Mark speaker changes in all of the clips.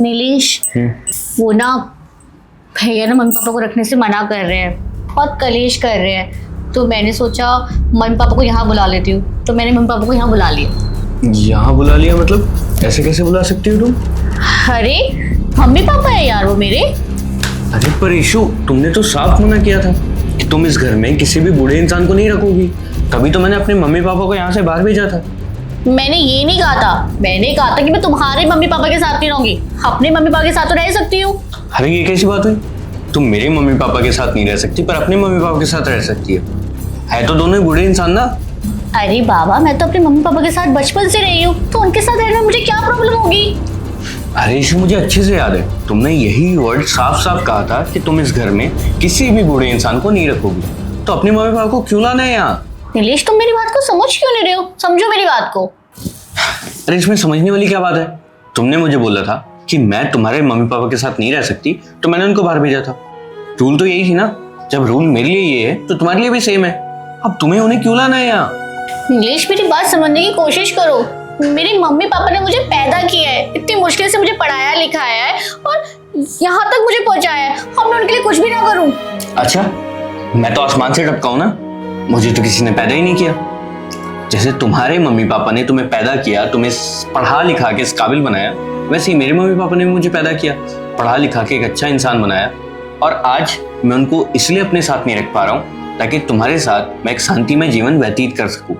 Speaker 1: नीलेश, वो ना भैया ना मम्मी पापा को रखने से मना कर रहे हैं, बहुत कलेश कर रहे हैं। तो मैंने सोचा मम्मी पापा को यहाँ बुला लेती हूँ, तो मैंने मम्मी पापा को यहाँ बुला लिया।
Speaker 2: यहाँ बुला लिया मतलब? ऐसे कैसे बुला सकती हो तुम?
Speaker 1: अरे मम्मी पापा है यार वो मेरे।
Speaker 2: अरे पर ईशु, तुमने तो साफ मना किया था कि तुम इस घर में किसी भी बूढ़े इंसान को नहीं रखोगी। तभी तो मैंने अपने मम्मी पापा को यहाँ से बाहर भेजा था।
Speaker 1: मैंने ये नहीं कहा था, मैंने कहा था कि मैं तुम्हारे मम्मी पापा के साथ नहीं रहूंगी, अपने मम्मी पापा के साथ तो रह सकती हूँ।
Speaker 2: अरे ये कैसी बात हुई? तुम मेरे मम्मी पापा के साथ नहीं रह सकती पर अपने मम्मी पापा के साथ रह सकती है तो दोनों ही बूढ़े इंसान ना।
Speaker 1: अरे बाबा, मैं तो अपने मम्मी पापा के साथ बचपन से रही हूँ, तो उनके साथ रहने में मुझे क्या प्रॉब्लम होगी?
Speaker 2: अरे ईशु, मुझे अच्छे से याद है तुमने यही वर्ड साफ साफ कहा था कि तुम इस घर में किसी भी बूढ़े इंसान को नहीं रखोगी, तो अपने मम्मी पापा को क्यों लाना है यहाँ?
Speaker 1: नीलेश, तुम मेरी बात को समझ क्यों नहीं रहे हो? समझो मेरी बात को।
Speaker 2: अरे इसमें समझने वाली क्या बात है? तुमने मुझे बोला था कि मैं तुम्हारे मम्मी पापा के साथ नहीं रह सकती, तो मैंने उनको बाहर भेजा था। रूल तो यही थी ना। जब रूल मेरे लिए ये है तो तुम्हारे लिए भी सेम है। अब तुम्हें उन्हें क्यों लाना है यहाँ?
Speaker 1: नीलेश, मेरी बात समझने की कोशिश करो। मेरे मम्मी पापा ने मुझे पैदा किया है, इतनी मुश्किल से मुझे पढ़ाया लिखाया है और यहाँ तक मुझे पहुँचाया है, और मैं उनके लिए कुछ भी ना करूँ।
Speaker 2: अच्छा, मैं तो आसमान से टपका हूं ना, मुझे तो किसी ने पैदा ही नहीं किया। जैसे तुम्हारे मम्मी पापा ने तुम्हें पैदा किया, तुम्हें पढ़ा लिखा के इस काबिल बनाया, वैसे ही मेरे मम्मी पापा ने भी मुझे पैदा किया, पढ़ा लिखा के एक अच्छा इंसान बनाया। और आज मैं उनको इसलिए अपने साथ नहीं रख पा रहा हूँ ताकि तुम्हारे साथ मैं एक शांतिमय जीवन व्यतीत कर सकूं।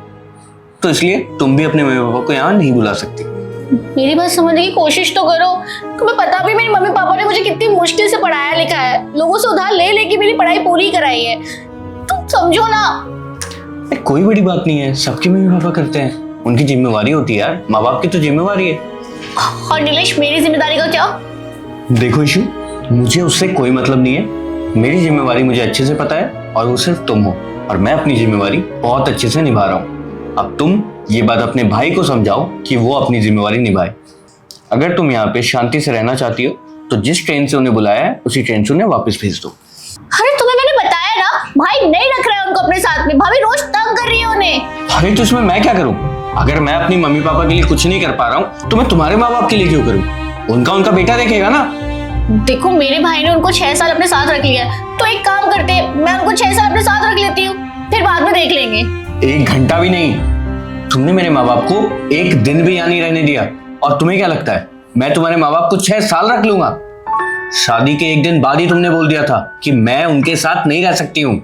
Speaker 2: तो इसलिए तुम भी अपने मम्मी पापा को यहाँ नहीं बुला सकती।
Speaker 1: मेरी बात समझने की कोशिश तो करो। तुम्हें पता भी मेरी मम्मी पापा ने मुझे कितनी मुश्किल से पढ़ाया लिखा है, लोगों से उधार ले लेके मेरी पढ़ाई पूरी कराई है। तुम समझो ना।
Speaker 2: कोई बड़ी बात नहीं है, सबके मम्मी पापा करते हैं, उनकी जिम्मेवारी होती है यार। माँ बाप की तो जिम्मेवारी है।
Speaker 1: और नीलेश, मेरी जिम्मेदारी का क्या?
Speaker 2: देखो ईशु, मुझे उससे कोई मतलब नहीं है। मेरी जिम्मेवारी मुझे अच्छे से पता है और वो सिर्फ तुम हो, और मैं अपनी जिम्मेवारी बहुत अच्छे से निभा रहा हूँ। अब तुम ये बात अपने भाई को समझाओ कि वो अपनी जिम्मेवारी निभाए। अगर तुम यहाँ पे शांति से रहना चाहती हो तो जिस ट्रेन से उन्हें बुलाया है उसी ट्रेन से उन्हें वापस भेज दो।
Speaker 1: अरे तुम्हें मैंने बताया ना, भाई नहीं रख रहा है उनको अपने साथ में, भाभी रोज तंग कर रही है उन्हें।
Speaker 2: अरे तो इसमें मैं क्या करूँ? अगर मैं अपनी मम्मी पापा के लिए कुछ नहीं कर पा रहा हूँ तो मैं तुम्हारे माँ बाप के लिए क्यों करूँ? उनका बेटा देखेगा ना।
Speaker 1: देखो, मेरे भाई ने उनको 6 साल अपने साथ रख लिया, तो एक काम करते हैं, मैं उनको 6 साल अपने साथ रख लेती हूँ, फिर बाद में देख लेंगे।
Speaker 2: 1 घंटा भी नहीं। तुमने मेरे माँ बाप को 1 दिन भी यहाँ नहीं रहने दिया, और तुम्हें क्या लगता है मैं तुम्हारे माँ बाप को 6 साल रख लूंगा? शादी के 1 दिन बाद ही तुमने बोल दिया था कि मैं उनके साथ नहीं रह सकती हूँ,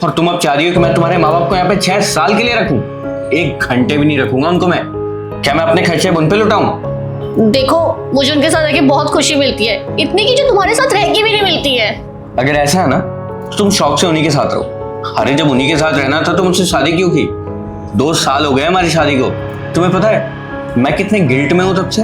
Speaker 2: और तुम अब चाह रही हो कि मैं तुम्हारे माँ बाप को यहाँ पे 6 साल के लिए रखूं? 1 घंटे भी नहीं रखूंगा उनको मैं। क्या मैं अपने खर्चे उन पे लुटाऊं?
Speaker 1: देखो, मुझे उनके साथ रहकर बहुत खुशी मिलती है, इतनी की जो तुम्हारे साथ रह के भी नहीं मिलती है।
Speaker 2: अगर ऐसा है ना तो तुम शौक से उन्हीं के साथ रहो। अरे जब उन्हीं के साथ रहना था तो मुझसे शादी क्यों की? 2 साल हो गए हमारी शादी को। तुम्हें पता है मैं कितने गिल्ट में हूं तब से।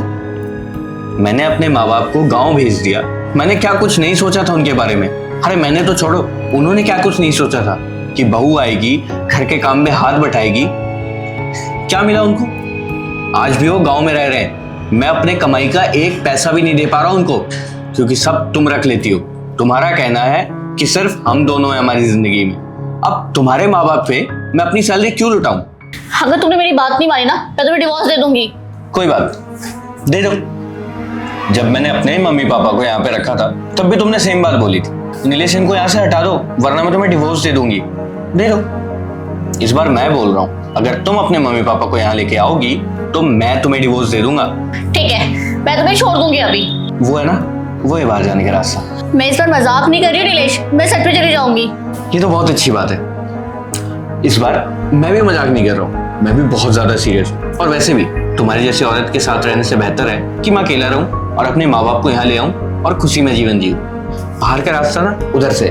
Speaker 2: मैंने अपने माँ बाप को गाँव भेज दिया। मैंने क्या कुछ नहीं सोचा था उनके बारे में। अरे मैंने तो छोड़ो, उन्होंने क्या कुछ नहीं सोचा था कि बहू आएगी, घर के काम में हाथ बटाएगी। क्या मिला उनको? आज भी वो गाँव में रह रहे हैं। मैं अपने कमाई का 1 पैसा भी नहीं दे पा रहा हूं उनको, क्योंकि सब तुम रख लेती हो। तुम्हारा कहना है कि सिर्फ हम दोनों हैं हमारी जिंदगी में। अब तुम्हारे माँ बाप पे मैं अपनी सैलरी क्यों लुटाऊं?
Speaker 1: अगर तुमने मेरी बात नहीं मानी ना, मैं तुम्हें डिवोर्स दे दूंगी।
Speaker 2: कोई बात, दे दो। जब मैंने अपने मम्मी पापा को यहाँ पे रखा था तब भी तुमने सेम बात बोली थी, नीलेश इनको यहाँ से हटा दो वरना मैं तुम्हें डिवोर्स दे दूंगी। दे दो। इस बार मैं बोल रहा हूँ, अगर तुम अपने मम्मी पापा को यहाँ लेके आओगी तो मैं तुम्हें डिवोर्स दे दूंगा।
Speaker 1: ठीक है, मैं तुम्हें छोड़ दूंगी अभी।
Speaker 2: वो है ना, वो है बाहर जाने का रास्ता।
Speaker 1: मैं इस बार मजाक नहीं कर रही हूँ नीलेश, मैं सच में चली जाऊंगी।
Speaker 2: ये तो बहुत अच्छी बात है। इस बार मैं भी मजाक नहीं कर रहा हूँ, मैं भी बहुत ज्यादा सीरियस हूँ। और वैसे भी तुम्हारी जैसी औरत के साथ रहने से बेहतर है कि मैं अकेला रहूं और अपने माँ बाप को यहाँ ले आऊं और खुशी में जीवन जीऊं। बाहर का रास्ता ना उधर से।